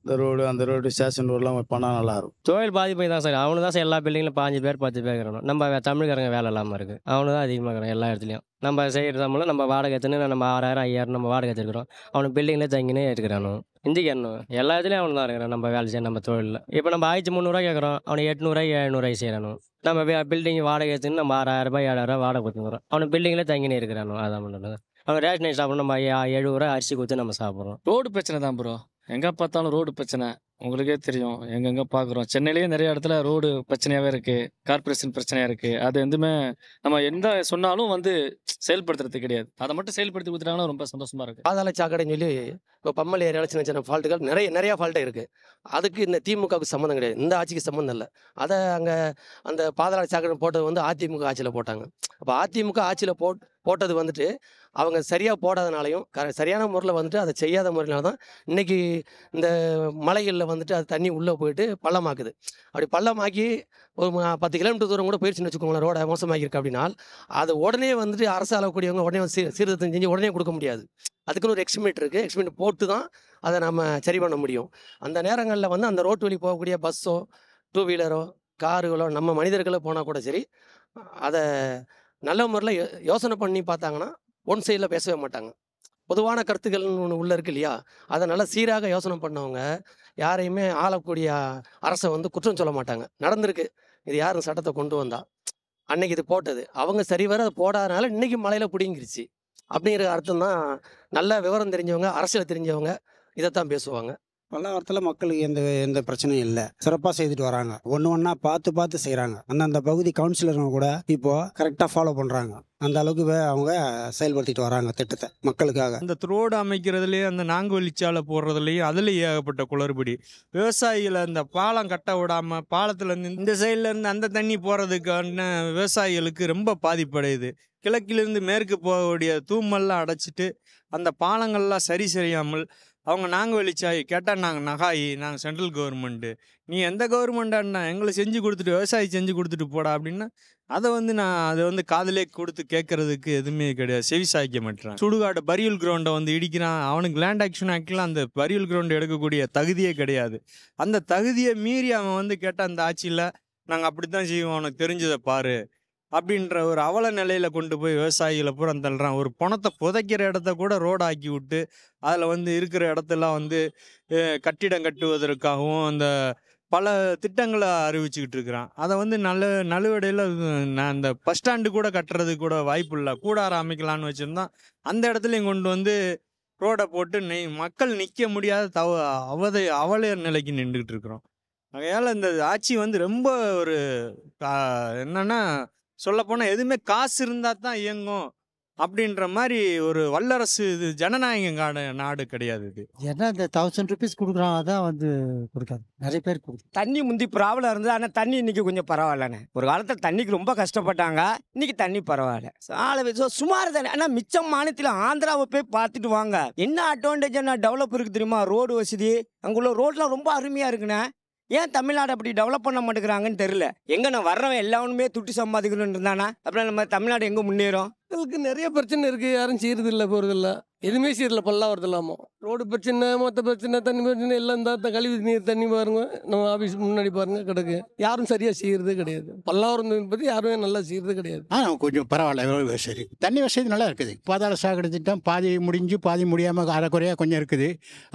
இந்த ரோடு அந்த ரோடு ஸ்டேஷன் ரோடெலாம் பண்ணால் நல்லாயிருக்கும். தொழில் பாதிப்பு தான் சார். அவனு தான் சார் எல்லா பில்டிங்கிலும் 5 பேர் 10 பேர் இருக்கிறோம். நம்ம தமிழ்காரங்க வேலை இல்லாமல் இருக்குது. அவனு தான் அதிகமாக இருக்கிறான் எல்லா இடத்துலையும். நம்ம செய்கிற சம்பளம் நம்ம வாடகை எடுத்துன்னு நம்ம 6000 5000 நம்ம வாடகை எடுத்துருக்கிறோம். அவனுக்கு பில்டிங்கில் தங்கினே இருக்கிறானு இந்திக்காரனும் எல்லா இடத்துலையும் அவனு தான் இருக்கிறான். நம்ம வேலை செய்ய நம்ம தொழிலில் இப்போ நம்ம 1300 கேட்குறோம். அவனுக்கு 800 700 செய்கிறானு. நம்ம பில்டிங் வாடகை எடுத்துன்னு நம்ம 6000 7000 வாடகை கொடுத்துக்கிறோம். அவனுக்கு பில்டிங்கில் தங்கினே இருக்கிறானு. அதான் பண்ணுறது. அவன் ரேஷன் அரிசி சாப்பிட்றோம். நம்ம 70 அரிசி கொடுத்து நம்ம சாப்பிட்றோம். ரோடு பிரச்சனை தான் ப்ரோ. எங்கே பார்த்தாலும் ரோடு பிரச்சனை. உங்களுக்கே தெரியும், எங்கெங்கே பார்க்குறோம். சென்னையிலேயே நிறைய இடத்துல ரோடு பிரச்சனையாகவே இருக்குது. கார்பரேஷன் பிரச்சனையாக இருக்குது. அது எதுவுமே நம்ம எந்த சொன்னாலும் செயல்படுத்துறது கிடையாது. அதை மட்டும் செயல்படுத்தி கொடுத்துட்டாங்கன்னா ரொம்ப சந்தோஷமாக இருக்குது. பாதாள சாக்கடைன்னு சொல்லி இப்போ பம்மல் ஏரியாவில் சின்ன சின்ன ஃபால்ட்டுகள் நிறையா ஃபால்ட்டு இருக்குது. அதுக்கு இந்த திமுகவுக்கு சம்மந்தம் கிடையாது. இந்த ஆட்சிக்கு சம்மந்தம் இல்லை. அதை அங்கே அந்த பாதாள சாக்கடை போட்டது வந்து அதிமுக ஆட்சியில் போட்டாங்க. அப்போ அதிமுக ஆட்சியில் போட்டது வந்துட்டு அவங்க சரியாக போடாதனாலையும் சரியான முறையில் வந்துட்டு அதை செய்யாத முறையினால தான் இன்றைக்கி இந்த மலைகளில் வந்துட்டு அது தண்ணி உள்ளே போயிட்டு பள்ளமாக்குது. அப்படி பள்ளமாக்கி ஒரு 10 கிலோமீட்டர் தூரம் கூட போயிடுச்சுன்னு வச்சுக்கோங்களேன். ரோடை மோசமாக்கியிருக்கு அப்படின்னா அது உடனே வந்துட்டு அரசு கூடியவங்க உடனே சீர்திருத்தம் செஞ்சு உடனே கொடுக்க முடியாது. அதுக்குன்னு ஒரு எக்ஸ்டிமேட் இருக்குது. எக்ஸ்டிமேட் போட்டு தான் அதை நம்ம சரி பண்ண முடியும். அந்த நேரங்களில் வந்து அந்த ரோட்டு வழி போகக்கூடிய பஸ்ஸோ 2 வீலரோ காருகளோ நம்ம மனிதர்களோ போனால் கூட சரி, அதை நல்ல முறையில் யோசனை பண்ணி பார்த்தாங்கன்னா ஒன் சைடில் பேசவே மாட்டாங்க. பொதுவான கருத்துக்கள்னு ஒன்று உள்ளே இருக்கு இல்லையா, அதை நல்லா சீராக யோசனை பண்ணவங்க யாரையுமே ஆளக்கூடிய அரசை வந்து குற்றம் சொல்ல மாட்டாங்க. நடந்திருக்கு. இது யாரும் சட்டத்தை கொண்டு வந்தா அன்னைக்கு இது போட்டது அவங்க சரிவர அதை போடாதனால இன்னைக்கு மலையில் பிடிங்கிருச்சு அப்படிங்கிற அர்த்தம் தான். நல்ல விவரம் தெரிஞ்சவங்க, அரசியல் தெரிஞ்சவங்க இதைத்தான் பேசுவாங்க. பல்லாவரத்தில் மக்களுக்கு எந்த பிரச்சனையும் இல்லை. சிறப்பாக செய்துட்டு வராங்க. ஒன்றா பார்த்து செய்கிறாங்க. அந்தந்த பகுதி கவுன்சிலருங்க கூட இப்போ கரெக்டாக ஃபாலோ பண்ணுறாங்க. அந்த அளவுக்கு அவங்க செயல்படுத்திட்டு வராங்க திட்டத்தை மக்களுக்காக. அந்த ரோடு அமைக்கிறதுலேயே அந்த நாங்குவழிச்சாலை போடுறதுலேயும் அதுலேயும் ஏகப்பட்ட குளறுபடி. விவசாயிகளை அந்த பாலம் கட்ட விடாமல் பாலத்துலேருந்து இந்த சைட்லேருந்து அந்த தண்ணி போகிறதுக்கான விவசாயிகளுக்கு ரொம்ப பாதிப்படையுது. கிழக்கிலிருந்து மேற்கு போகக்கூடிய தூமெல்லாம் அடைச்சிட்டு அந்த பாலங்கள்லாம் சரி செய்யாமல் அவங்க நாங்கள் வெளிச்சாய் கேட்டால் நாங்கள் நகாயி, நாங்கள் சென்ட்ரல் கவர்மெண்ட்டு, நீ எந்த கவர்மெண்ட்டாண்ணா எங்களை செஞ்சு கொடுத்துட்டு விவசாயி செஞ்சு கொடுத்துட்டு போடா அப்படின்னா அதை காதலே கொடுத்து கேட்கறதுக்கு எதுவுமே கிடையாது. செவி சாய்க்க மாட்டேறான். சுடுகாடு பரியல் கிரவுண்டை இடிக்கிறான். அவனுக்கு லேண்ட் ஆக்ஷன் ஆக்டில் அந்த பரியல் கிரவுண்டை எடுக்கக்கூடிய தகுதியே கிடையாது. அந்த தகுதியை மீறி அவன் கேட்டால் அந்த ஆட்சியில் நாங்கள் அப்படி தான் செய்வோம், அவனுக்கு தெரிஞ்சதை பாரு அப்படின்ற ஒரு அவல நிலையில் கொண்டு போய் விவசாயிகளை பூரா தள்ளுறான். ஒரு பணத்தை புதைக்கிற இடத்த கூட ரோடாக்கி விட்டு அதில் இருக்கிற இடத்தெல்லாம் கட்டிடம் கட்டுவதற்காகவும் அந்த பல திட்டங்களை அறிவிச்சுக்கிட்டு இருக்கிறான். அதை நலுவடையில் நான் அந்த பஸ் ஸ்டாண்டு கூட கட்டுறது கூட வாய்ப்பு இல்லை. கூடாரம் அமைக்கலான்னு வச்சுருந்தான். அந்த இடத்துலையும் கொண்டு ரோடை போட்டு மக்கள் நிற்க முடியாத அவல நிலைக்கு நின்றுக்கிட்டு இருக்கிறோம். ஆகையால் இந்த ஆட்சி ரொம்ப ஒரு என்னன்னா சொல்லப்போனால் எதுவுமே காசு இருந்தால் தான் இயங்கும் அப்படின்ற மாதிரி ஒரு வல்லரசு. இது ஜனநாயக நாடு கிடையாது. இது ஏன்னா இந்த 1000 rupees கொடுக்குறான், அதான் கொடுக்காது. நிறைய பேர் கொடுக்கும். தண்ணி முந்தி ப்ராப்ளம் இருந்தது. ஆனால் தண்ணி இன்னைக்கு கொஞ்சம் பரவாயில்லண்ணே. ஒரு காலத்தில் தண்ணிக்கு ரொம்ப கஷ்டப்பட்டாங்க. இன்னைக்கு தண்ணி பரவாயில்ல. சுமார் தானே. ஆனால் மிச்சம் மாநிலத்தில் ஆந்திராவை போய் பார்த்துட்டு வாங்க. என்ன அட்வான்டேஜ், என்ன டெவலப் இருக்குது தெரியுமா? ரோடு வசதி, அங்குள்ள ரோட்லாம் ரொம்ப அருமையாக இருக்குண்ணே. ஏன் தமிழ்நாடு அப்படி டெவலப் பண்ண மாட்டேங்கிறாங்கன்னு தெரியல. எங்கண்ணா வர்றவன் எல்லாருமே துட்டு சம்பாதிக்கணும்னு இருந்தானா அப்புறம் நம்ம தமிழ்நாடு எங்கே முன்னேறும்? மக்களுக்கு நிறைய பிரச்சனை இருக்குது, யாரும் செய்கிறது இல்லை, போகிறது இல்லை, எதுவுமே செய்யறதில்ல. பல்லாவரத்து இல்லாமல் ரோடு பிரச்சனை, மொத்த பிரச்சனை, தண்ணி பிரச்சனை எல்லாம் இந்த கழிவு நீர் தண்ணி பாருங்க, நம்ம ஆஃபீஸ் முன்னாடி பாருங்க கிடக்கு. யாரும் சரியாக செய்யறதே கிடையாது. பல்லாவரம் பற்றி யாருமே நல்லா செய்யறது கிடையாது. கொஞ்சம் பரவாயில்ல வசதி. தண்ணி வசதி நல்லா இருக்குது. பாதாள சாக்கடை திட்டம் பாதி முடிஞ்சு பாதி முடியாமல் அரைக்குறையாக கொஞ்சம் இருக்குது.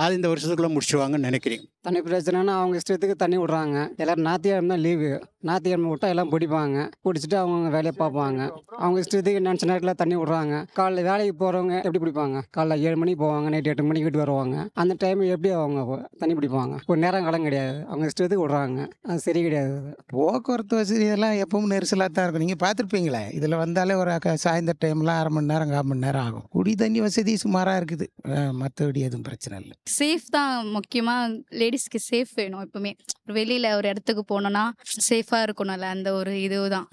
அது இந்த வருஷத்துக்குள்ளே முடிச்சுவாங்கன்னு நினைக்கிறேன். தண்ணி பிரச்சனைனா அவங்க இஷ்டத்துக்கு தண்ணி விட்றாங்க. எல்லோரும் ஞாயிற்றுக்கிழமை தான் லீவு. ஞாயிற்றுக்கிழமை விட்டா எல்லாம் பிடிப்பாங்க. பிடிச்சிட்டு அவங்க வேலையை பார்ப்பாங்க. அவங்க இஷ்டத்துக்கு நினச்ச நேரத்தில் தண்ணி விட்றாங்க. காலைல வேலைக்கு போகிறவங்க எப்படி பிடிப்பாங்க? காலைல 7 மணிக்கு போவாங்க, நைட்டு 8 மணிக்கு வீட்டு வருவாங்க. அந்த டைம் எப்படி அவங்க தண்ணி பிடிப்பாங்க? ஒரு நேரம் காலம் கிடையாது, அவங்க இஷ்டத்துக்கு விட்றாங்க. அது சரி கிடையாது. போக்குவரத்து வசதி இதெல்லாம் எப்பவும் நெரிசலாக தான் இருக்கும். நீங்கள் பார்த்துருப்பீங்களே, இதில் வந்தாலே ஒரு சாயந்தர டைம்லாம் 1/2 மணி நேரம் 1/4 மணி நேரம் ஆகும். குடி தண்ணி வசதி சுமாராக இருக்குது, மற்றபடி எதுவும் பிரச்சனை இல்லை. சேஃப் தான் முக்கியமாக. லேடிஸ்க்கு சேஃப் வேணும் எப்பவுமே. வெளியில் ஒரு இடத்துக்கு போனோன்னா சேஃபாக இருக்கணும்ல, அந்த ஒரு இதுதான்.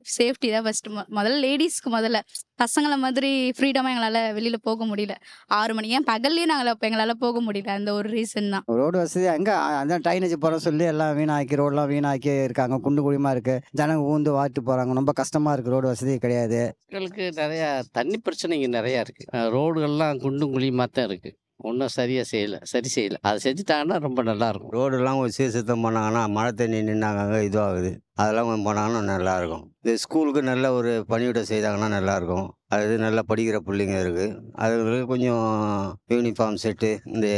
சேஃப்டி தான் ஃபஸ்ட்டு. முதல்ல லேடிஸ்க்கு முதல்ல. பசங்களை மாதிரி ஃப்ரீடமாக எங்களால் வெளியில் போக முடியல. 6 மணி ஏன் பகல்லையே எங்களால் போக முடியல. அந்த ஒரு ரீசன் தான். ரோடு வசதி அங்கே அதான் டைனேஜ் போகிற சொல்லி எல்லாம் வீணாக்கி ரோடெலாம் வீணாக்கி இருக்காங்க. குண்டு குழிமா இருக்குது. ஜனங்க ஊந்து வாட்டு போகிறாங்க. ரொம்ப கஷ்டமாக இருக்குது. ரோடு வசதி கிடையாது. மக்களுக்கு நிறையா தண்ணி பிரச்சனைங்க நிறையா இருக்குது. ரோடுகள்லாம் குண்டும் குழியுமாக தான் இருக்குது. ஒன்றும் சரி செய்யலை. அதை செஞ்சுட்டாங்கன்னா ரொம்ப நல்லாயிருக்கும். ரோடெல்லாம் கொஞ்சம் சீர்திருத்தம் பண்ணாங்கன்னா மழை தண்ணி நின்னாங்க இதுவாகுது. அதெல்லாம் கொஞ்சம் போனாங்கன்னா நல்லாயிருக்கும். இது ஸ்கூலுக்கு நல்ல ஒரு பணிவிடை செய்தாங்கன்னா நல்லாயிருக்கும். அது நல்லா படிக்கிற பிள்ளைங்க இருக்குது. அதுங்களுக்கு கொஞ்சம் யூனிஃபார்ம் செட்டு, இந்த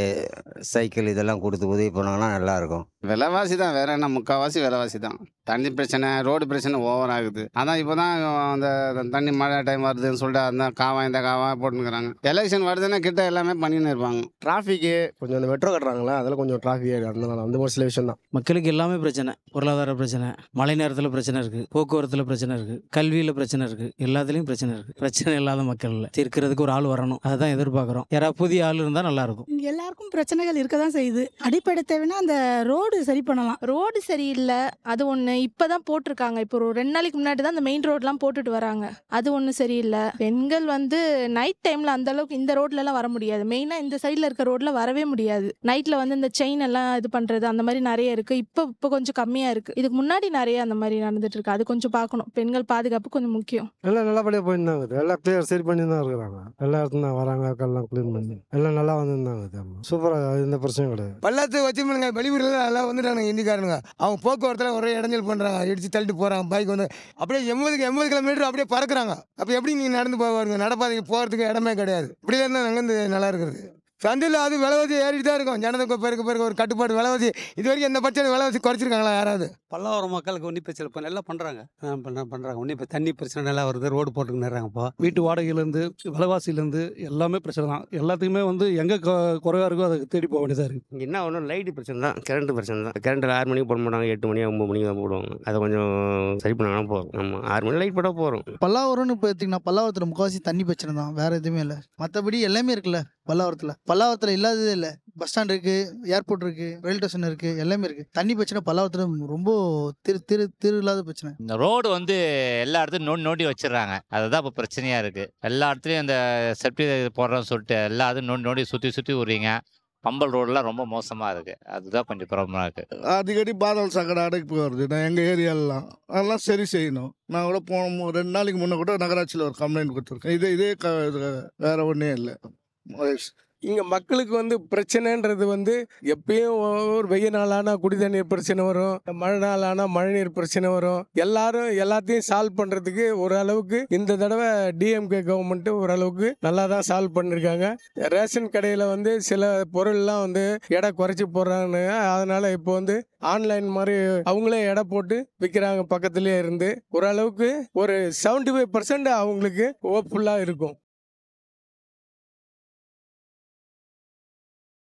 சைக்கிள் இதெல்லாம் கொடுத்து உதவி பண்ணாங்கன்னா நல்லாயிருக்கும். விலைவாசி தான், வேற என்ன, முக்கால்வாசி விலைவாசி தான். தண்ணி பிரச்சனை, ரோடு பிரச்சனை ஓவர் ஆகுது. அதான் இப்போ தான் அந்த தண்ணி மழை டைம் வருதுன்னு சொல்லிட்டு அந்த காவா இந்த காவா போட்டுக்கிறாங்க. எலெக்ஷன் வருதுன்னா கிட்ட எல்லாமே பண்ணின்னு இருப்பாங்க. டிராஃபிக்கு கொஞ்சம் அந்த மெட்ரோ கட்டுறாங்களா, அதில் கொஞ்சம் டிராஃபிக் அதனால அந்த ஒரு சில விஷயம் தான். மக்களுக்கு எல்லாமே பிரச்சனை. பொருளாதார பிரச்சனை, மழை நேரத்தில் பிரச்சனை இருக்குது, போக்குவரத்தில் பிரச்சனை இருக்குது, கல்வியில் பிரச்சனை இருக்குது, எல்லாத்துலேயும் பிரச்சனை இருக்குது. பிரச்சனை இல்லாத மக்கள் இல்லை. தீர்க்கிறதுக்கு ஒரு ஆள் வரணும். அதை தான் எதிர்பார்க்குறோம். யாராவது புதிய ஆள் இருந்தால் நல்லாயிருக்கும். எல்லாருக்கும் பிரச்சனைகள் இருக்க தான் செய்யுது. அடிப்படை தேவைன்னா அந்த ரோடு சரி பண்ணலாம். ரோடு சரியில்லை, அது ஒன்று. இப்போ தான் போட்டிருக்காங்க. இப்போ ஒரு 2 நாளைக்கு முன்னாடி தான் அந்த மெயின் ரோட்லாம் போட்டுட்டு வராங்க. அது ஒன்று சரியில்லை. பெண்கள் நைட் டைமில் அந்த அளவுக்கு இந்த ரோட்லலாம் வர முடியாது. மெயினாக இந்த சைடில் இருக்க ரோட்டில் வரவே முடியாது. நைட்டில் இந்த செயின் எல்லாம் இது பண்ணுறது அந்த மாதிரி நிறைய இருக்குது. இப்போ கொஞ்சம் கம்மியாக இருக்குது. இதுக்கு முன்னாடி நிறைய அந்த மாதிரி நடந்துட்டு இருக்கு. அது கொஞ்சம் பார்க்கணும். பெண்கள் பாதுகாப்பு கொஞ்சம் முக்கியம். எல்லாம் நல்லபடியாக போயிருந்தாங்க. எல்லாம் கிளியர் சரி பண்ணி தான் இருக்கிறாங்க. எல்லா இடத்துல தான் வராங்க, எல்லாம் கிளீன் பண்ணி எல்லாம் நல்லா வந்துருந்தாங்க. சூப்பராக, எந்த பிரச்சனையும் கிடையாது. பள்ளத்து வச்சு வெளியூர்ல நல்லா வந்துட்டானுங்க இந்திக்காரனுங்க. அவங்க போக்குவரத்துல ஒரே இடைஞ்சல் பண்றாங்க, இடிச்சு தள்ளிட்டு போறாங்க. பைக் அப்படியே 80 கிலோமீட்டர் அப்படியே பறக்குறாங்க. அப்போ எப்படி நீங்க நடந்து போவாருங்க? நடப்பாதைக்கு போறதுக்கு இடமே கிடையாது. இப்படிலாம் இருந்தால் நாங்கள் நல்லா இருக்கிறது. சந்தையில் அது விலைவாசி ஏறிட்டு தான் இருக்கும். ஜனத்துக்கு பிறகு ஒரு கட்டுப்பாடு விலைவாசி இது வரைக்கும் எந்த பட்சம் விலைவாசி குறைச்சிருக்காங்களா யாராவது? பல்லாவரம் மக்களுக்கு ஒன்றும் பிரச்சனை இப்போ நல்லா பண்ணுறாங்க. ஒன்றும் இப்போ தண்ணி பிரச்சனை நல்லா வருது. ரோடு போட்டுக்கு நேராங்க. இப்போ வீட்டு வாடகையிலேருந்து விலைவாசியிலேருந்து எல்லாமே பிரச்சனை தான். எல்லாத்துக்குமே எங்கே குறைவாக இருக்கோ அதுக்கு தேடி போக வேண்டியதாக இருக்குது. இங்கே என்ன ஒன்றும் லைட்டு பிரச்சனை தான், கரண்ட் பிரச்சனை தான். கரண்ட்டில் 6 மணிக்கு போட மாட்டாங்க, 8 மணி 9 மணிக்கு தான் போடுவாங்க. அதை கொஞ்சம் சரி பண்ணாங்கன்னா போதும். நம்ம 6 மணி லைட் போட்டால் போகிறோம். பல்லாவரம்னு இப்போ எடுத்திங்கன்னா பல்லாவரத்தில் முக்கால்வாசி தண்ணி பிரச்சனை தான், வேறு எதுவுமே இல்லை. மற்றபடி எல்லாமே இருக்குல்ல பல்லாவரத்தில் இல்லாததே இல்லை. பஸ் ஸ்டாண்ட் இருக்குது, ஏர்போர்ட் இருக்குது, ரயில்வே ஸ்டேஷன் இருக்குது, எல்லாமே இருக்குது. தண்ணி பிரச்சனை பல்லாவரத்தில் ரொம்ப திரு இல்லாத பிரச்சனை. இந்த ரோடு எல்லா இடத்துலையும் நோண்டி வச்சிடறாங்க. அதுதான் இப்போ பிரச்சனையாக இருக்குது. எல்லா இடத்துலையும் இந்த செப்டி போடுறோன்னு சொல்லிட்டு எல்லா இதுவும் நோண்டி சுற்றி விட்றீங்க. பம்பல் ரோடெலாம் ரொம்ப மோசமாக இருக்குது. அதுதான் கொஞ்சம் ப்ராப்ளமாக இருக்குது. அடிக்கடி பாதாள சாக்கடை அடைப்பு வருது. நான் எங்கள் ஏரியாலலாம் அதெல்லாம் சரி செய்யணும். நான் கூட போன 2 நாளைக்கு முன்னே கூட நகராட்சியில் ஒரு கம்ப்ளைண்ட் கொடுத்துருக்கேன். இதே வேற ஒன்றே இல்லை. இங்கே மக்களுக்கு பிரச்சனைன்றது எப்பயும் ஒரு வெயில் நாளானா குடி தண்ணீர் பிரச்சனை வரும், மழை நாளானா மழைநீர் பிரச்சனை வரும். எல்லாத்தையும் சால்வ் பண்ணுறதுக்கு ஓரளவுக்கு இந்த தடவை டிஎம்கே கவர்மெண்ட்டு ஓரளவுக்கு நல்லா தான் சால்வ் பண்ணியிருக்காங்க. ரேஷன் கடையில் சில பொருள்லாம் எடை குறைச்சி போடுறாங்கன்னு, அதனால் இப்போ ஆன்லைன் மாதிரி அவங்களே எடை போட்டு விற்கிறாங்க. பக்கத்துலேயே இருந்து ஓரளவுக்கு ஒரு 75% அவங்களுக்கு ஹோப்ஃபுல்லாக இருக்கும்.